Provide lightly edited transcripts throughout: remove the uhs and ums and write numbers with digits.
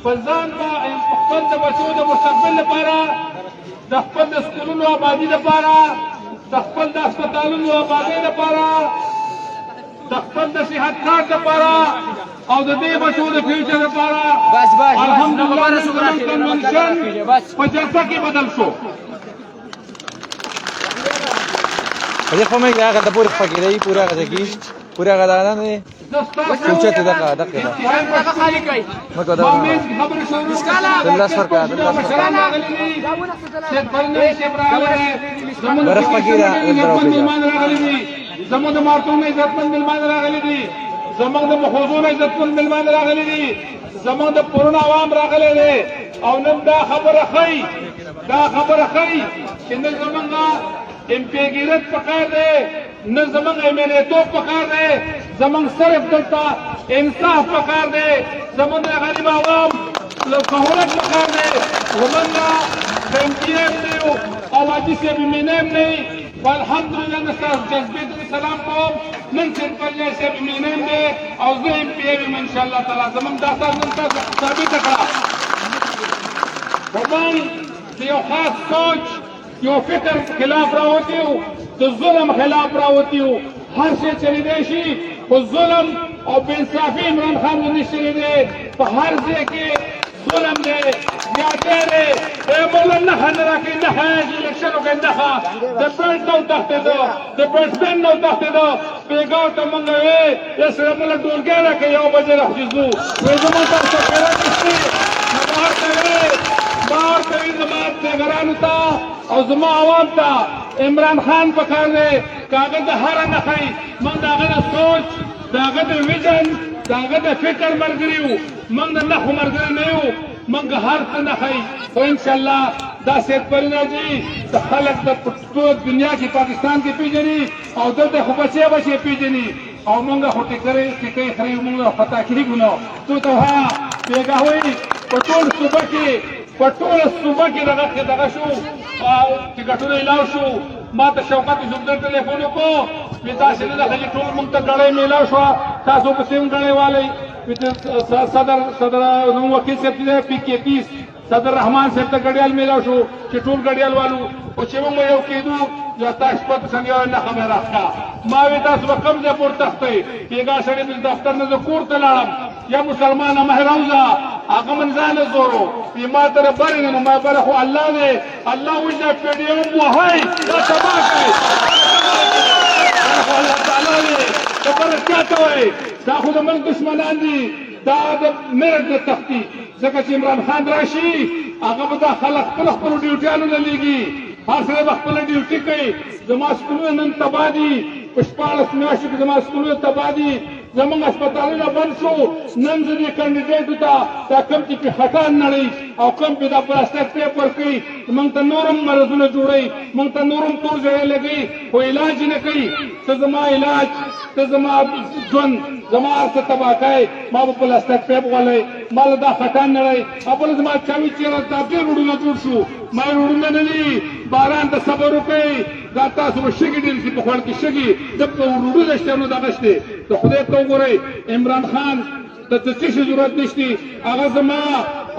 فالځان به خپل د بچو د مستقبل لپاره د خپل د سکولونو آبادي لپاره د خپل د هسپتالونو آبادۍ لپاره د خپل د صحت کارت لپاره او د دې بچو د فیوچر لپاره الحمدلله زموږ کنونشن په جلسه کې بدل شو. Ayer fue media gata pura fakir ahí pura gata aquí pura gata nane escuchate دقة دقة ما قدر الله فرقة الله برخ فقيرة زموږ د مارتون عزتمن ملمان راغلي دي زموږ د محوزون عزتمن ملمان راغلي دي زموږ د پرون عوام راغلي دي او نن دا خبره خي چې نن زموږ امپیګیرت پکار دی نه زموږ ایمنیتوب پکار دی زموږ صرف دلته انصاف پکار دی زموږ د غریب عوام سهولت پکار دی زموږ د امپیم دی او حاجي صاحب مینم دی والحمدلله نستاذ جذبې ته سلام کوم نن چې پرځای صاحب مینم دی او زه امپیم یم ان شاء الله تعالی زموږ دا تاسو نن ثابت کړه ومن یو خاص سوچ یو فکر خلاف راوتی و د ظلم خلاف راوتی و هر شی چلیدی شي خو ظلم او بې انصافي عمران خان ونه چلیدی په هر ځای کې ظلم دی زیاتی دی مولا نښه نه راکوي نښه الیکشن وکړي نښه د بیلټ نه وتښتېده د بیټسمین نه وتښتېده بېګاه ته موږ وې یا سره موږ ټولګی راکوي 1 بجې راخېږو وایي زموږ تاسو خیرات نشته نو بهر کوي زما پیغرانو ته او زما عوام ته عمران خان پکار دی که هغه د هره نښئ موږ د هغه د سوچ د هغه د ویژن د هغه د فکر ملګري یو موږ د نښو ملګري نه یو موږ هر څه نښئ خو انشاءالله دا سید پرینا جي د خلک د ټول دنیا کې پاکستان کې پیژني او دلته خو بچې پیژني او موږ خو ټیکۍ خري موږ پتا کېږو نو تو ته ها بېګاه وایي په ټول صوبه کې دغه شو ټکټونه اعلان شو ما ته شوکت یوسفزۍ ټلیفون وکړو وایي داسې نه ده ښځې ټول موږ ته ګړۍ میلاو شوه تاسو پسې هم ګړۍ والئ صدر نوم وکیل صاحب چې دی PK30 صدر رحمان صاحب ته ګډیال میلاو شو چې ټول ګډیال والو او چې موږ یو کېدو یا تاسو پته څنګه یو نښه مې راښکا ما وایي تاسو به کوم ځای پورې تښتئ بېګاه سړی د دفتر نه زه کور ته لاړم یا مسلمانه مهروزه هغه من ځانه زورو وایي ما ته بره نه نو ما بره خو الله دی الله وایي دا PDM وهئ دا تباه کړئ خو الله تعالی دی ته بره چا ته وایي دا خو د ملک دشمنان دي دا د مرګ د تختی ځکه چې عمران خان راشي هغه به دا خلک خپلو ډیوټیانو نه لیږي هر سړی به خپله ډیوټي کوي زما سکولونه نن تباه دي په 14 میاشتو کې زما سکولونه تباه دي زموږ هسپتالونه بند شو نن زه دې کینډیډیټو ته دا کوم چې پې خټان نړئ او کوم پې دا پلاستیک ټیپ ورکوي موږ ته نور هم مرضونه جوړوي موږ ته نور هم تور زړی لګوي خو علاج یې نه کوي ته زما علاج ته زما ژوند زما هر څه تباه کوئ ما به پلاستیک ټیپ غولی ما له دا خټان نړئ او بله زما چاوي چېرې دا ډېر روډونه جوړ شو ما یې روډونه نه دي باران ته صبر وکئ دا تاسو به شګې ډېر شي په خوړ کې شګې دلته روډونه شته نو دغه شته د خدای ته وګورئ عمران خان ته څه شي ضرورت نشته هغه زما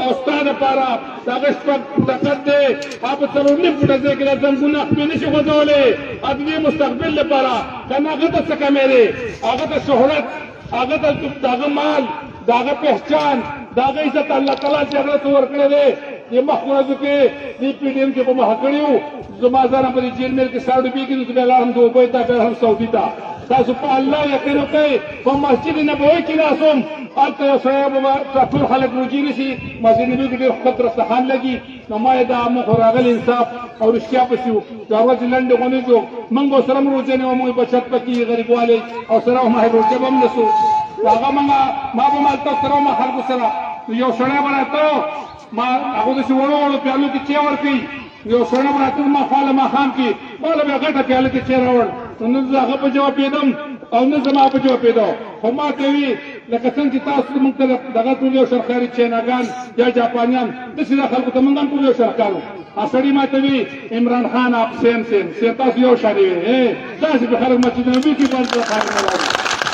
او ستا دپاره د هغه شپږ طاقت دی هغه په 4.5 فوټه ځای کې دا زنګونه خپې نه شي غځولی د دې مستقبل لپاره که نه هغه ته څه کمی دی هغه ته شهرت هغه ته د هغه مال د هغه پهچان د هغه عزت الله تعالی چې هغه ته ورکړی دی دې مخکې ورځو کې دې PDM کې په مخه کړي وو زما ځان په دې جیل میل کې 100 روپۍ کېدو بیا لاړم دوبۍ ته بیا هم سعودي ته تاسو په الله یقین وکئ په مسجد نبوي کې ناستم هلته یو سړی به ټول خلک روجي نیسي مسجد نبوي کې ډېر ښه دسترخوان لګي نو ما یې دا موږ خو راغلی انصاف او رښتیا پسې وو دا ورځې لنډې غونې جو موږ به سره هم روژه نه وه موږ بچت پکې غریبوالی او سره هم روژه به هم نه سو هغه ما به هم هلته سره وم خلکو سره یو سړی به راته ما هغه داسې وړو وړو پیالو کې چای ورکوي یو سړی به راته زما خواله ماښام کې ما له بیا غټه پیاله کې چای راوړ نو نه زه هغه په جوابېدم او نه زما په جوابېدو خو ما ته وي لکه څنګه چې تاسو موږ ته دغه ټول یو شرخاري چیناګان یا جاپانیان داسې دا خلکو ته موږ هم ټول یو شرخار وو سړی ما ته وي عمران خان آپ سیم تاسو یو شانې وې داسې به خلک مسجد نبوي کې باندې خارج نه لري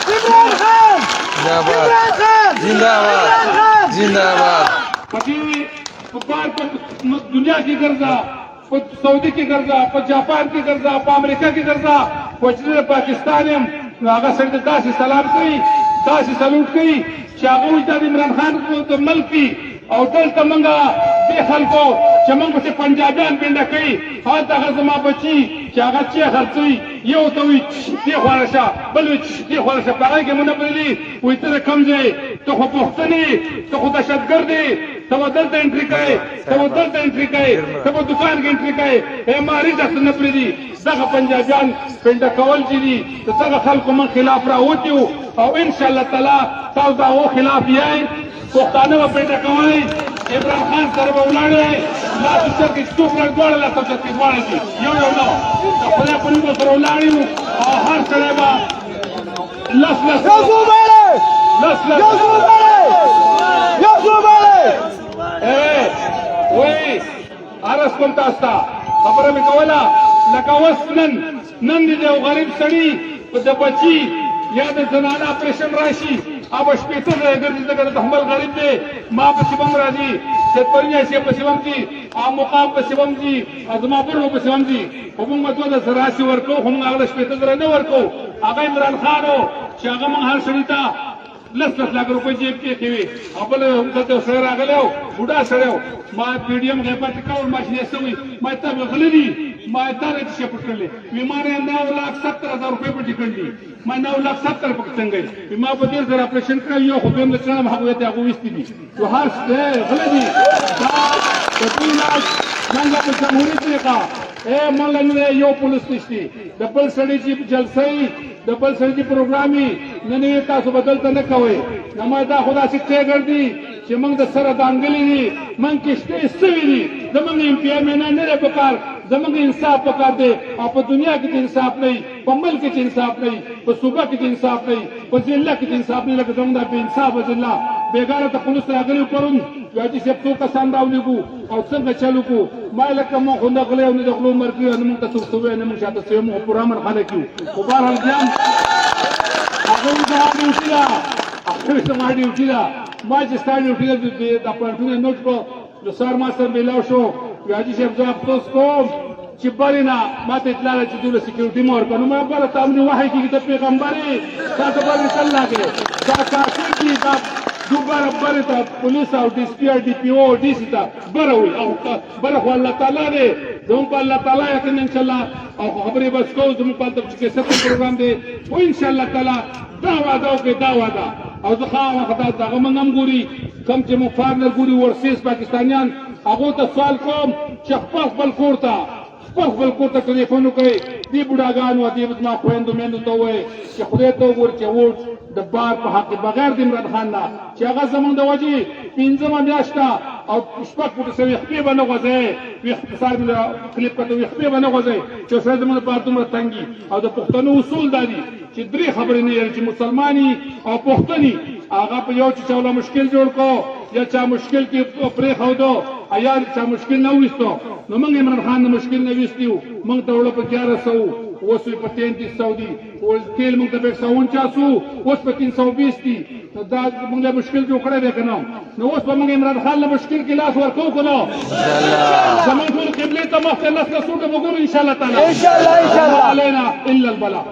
عمران خان زنده‌باد زنده‌باد په بار په دنیا کې ګرځا، په سعودي کې ګرځا، په جاپان کې ګرځا، په امریکا کې ګرځا، په چې پاکستان هم نو هغه سره داسې سلام کوي، داسې سلوټ کوي چې هغه وایي دا د عمران خان د ملک دي او دلته موږ دې خلکو چې موږ پسې پنجابیان بنډه کوي، هلته هغه زما بچي چې هغه چې خرڅوي یو ته وایي دې خوا راشه، بل وایي دې خوا راشه، په هغه کې مو نه بللي وایي ته د کوم ځای، ته خو پښتون یې، ته خو دهشتګرد یې، ته به دلته انټري کوې، ته به دلته انټري کوې، ته به دکان کې انټري کوې، ماري داسې نه پرېږدي. دغه پنجابیان پنډه کول چې دي د دغه خلکو من خلاف راوتي وو او انشاءالله تعالی تاسو د هغو خلاف یئ، پښتانه به پنډه کوئ، عمران خان سره به ولاړئ، لاس اوچت کړئ، څوک نه دواړه لاس اوچت کړئ، دواړه دي یو یو نه، د خدای په نوم به سره ولاړ یو او هر سړی به لس وایي عرض کوم تاسو ته خبره مې کوله لکه اوس نن دې یو غریب سړي د بچي یا د زنانه اپریشن راشي هغه شپېته ځایه ګرځي ځکه د تحمل غریب دی، ما پسې به هم راځي، سیدپرنیا صاحب پسې به هم ځي، مقام پسې به هم ځي، زما بل پسې به هم ځي، خو موږ به 2000 راشي ورکوو، خو موږ هغه له 15 زره نه ورکوو. هغه عمران خان و چې هغه موږ هر سړي ته 10 لک روپۍ جیب کې کوي، او بل دلته سړی راغلی و بوډا سړی و، ما پی ډي ایم غیبت کول، ما چې دې څه وایي، ما تا غله دي، ما تا نه څه پټ کړلې، وایي ما نه 9,70,000 روپۍ پټې کړلې، ما 9,70,000 پکې څنګه یې، وایي ما په 10 زره اپریشن کړی یو، خو دویم د چړم هغوی ته هغه ویستي دي، نو هر غله دي. دا د دوی لاس څنګه په جمهوري طریقه موږ نه یو پولیس نشته، د بل سړي چې جلسه یي، د بل سړي چې پروګرام یي، نه تاسو بدل ته نه کوئ، نه ما دا خو داسې څه ګرځي چې موږ د سره دانګلې دي، موږ کښتې سوي دي، زموږ امتیاز نه دی پکار، زموږ انصاف پکار دی، او په دنیا کې چې انصاف نه وي، په ملک کې چې انصاف نه وي، په صوبه کې چې انصاف نه وي، په ضلع کې چې انصاف نه وي، لکه زموږ دا بې انصافه ضلع بېګاره ته پولیس راغلي پرون حاجي صاحب څو کسان راولېږو او څنګه چل وکړو، ما یې لکه موږ خو نه غلی او نه د غلو مرګ نه موږ ته څوک څه وایي نه موږ شاته څه وایو، موږ پرامن خلک یو، خو بهرحال بیا هم هغوی زما ډیوټي ده، هغوی زما ډیوټي ده، ما چې ستا ډیوټي ده د پوهنتون نوټ کړو، نو سر ما سره میلاو شو، حاجي صاحب زه افسوس کوم چې بلې نه ما ته اطلاع ده چې دوی له سیکیورټي مه ورکړه، نو ما بله ته امن وحی کېږي ته پیغمبر یې تا ته بلې تل راکړې، دا کافي دي، دا دوباره بره ته پولیس او ډي سي پي او ډي پي او او ډي سي ته بره وي، او بره خو الله تعالی دی، زموږ په الله تعالی یقین انشاءالله، او خبرې بس کوو، زموږ په هلته چې کیسټ پروګرام دی، خو انشاءالله تعالی دا وعده وکړئ، دا وعده، او زه خامخا دغه موږ هم ګوري، کوم چې موږ فارنر ګوري ورسیز پاکستانیان، هغو ته سوال کوم چې خپل کور ته ټلیفون وکړئ، دې بوډاګانو دې زما خویندو میندو ته ووایئ چې خدای ته وګورئ چې ووټ د بار په حق بغیر د عمران خان نه چې هغه زموږ د وجې 5مه میاشت ده او 6 فوټه سوې خپې به نه غځئ، صاحب کلیپ کته خپې به نه غځئ چې سړی زموږ لپاره دومره تنګي، او د پښتنو اصول دا دي چې 3 خبرې نه یې چې مسلماني او پښتني، هغه په یو چې چا مشکل جوړ کو یا چا مشکل کې پرېښودو یا چا مشکل نه ویستو، نو موږ عمران خان نه مشکل نه ویستیو، موږ ته وړه په 1100 اوس په 3300 دي، تیل موږ ته په 149 اوس په 320 دي، دا موږ له مشکل جوړ کړی دی که نه، نو اوس به موږ عمران خان له مشکل کې لاس ورکوو که نه، زموږ ټول قبلې ته مخ ته لس لسوټه به ګورو انشاءالله تعالی، علینا الا البلاغ.